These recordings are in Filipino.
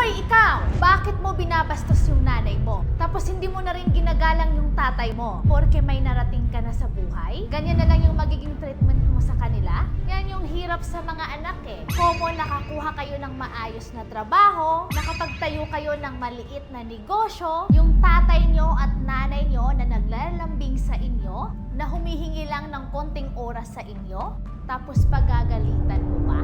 Hoy, ikaw! Bakit mo binabastos yung nanay mo? Tapos hindi mo na rin ginagalang yung tatay mo porque may narating ka na sa buhay? Ganyan na lang yung magiging treatment mo sa kanila? Yan yung hirap sa mga anak eh. Common nakakuha kayo ng maayos na trabaho, nakapagtayo kayo ng maliit na negosyo, yung tatay nyo at nanay nyo na naglalambing sa inyo, na humihingi lang ng konting oras sa inyo, tapos pagagalitan mo pa?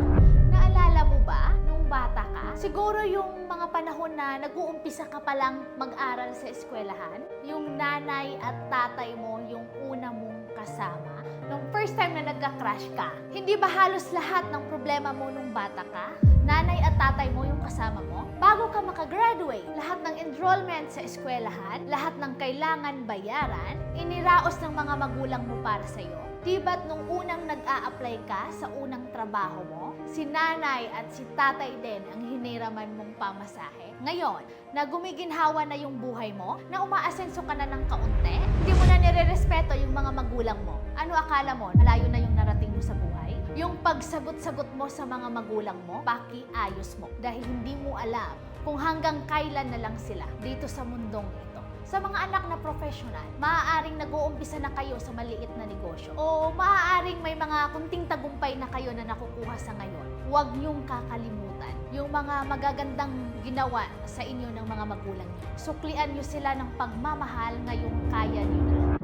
Naalala mo ba nung bata ka? Siguro yung mga panahon na nag-uumpisa ka palang mag-aral sa eskwelahan, yung nanay at tatay mo yung una mong kasama, nung first time na nagka-crush ka. Hindi ba halos lahat ng problema mo nung bata ka, nanay at tatay mo yung kasama mo? Bago ka makagraduate, lahat ng enrollment sa eskwelahan, lahat ng kailangan bayaran, iniraos ng mga magulang mo para sa'yo. Di ba't nung unang nag-a-apply ka sa unang trabaho mo, si nanay at si tatay din ang hiniraman mong pamasahe? Ngayon, na gumiginhawa na yung buhay mo, na umaasenso ka na ng kaunti, hindi mo na nire-respeto yung mga magulang mo. Ano akala mo? Malayo na yung narating mo sa buhay? Yung pagsagot-sagot mo sa mga magulang mo, pakiayos mo. Dahil hindi mo alam kung hanggang kailan na lang sila dito sa mundong ito. Sa mga anak na professional, maaaring nag-uumpisa na kayo sa maliit na negosyo. O maaaring may mga kunting tagumpay na kayo na nakukuha sa ngayon. Huwag niyong kakalimutan yung mga magagandang ginawa sa inyo ng mga magulang niyo. Suklian niyo sila ng pagmamahal ngayong kaya niyo na.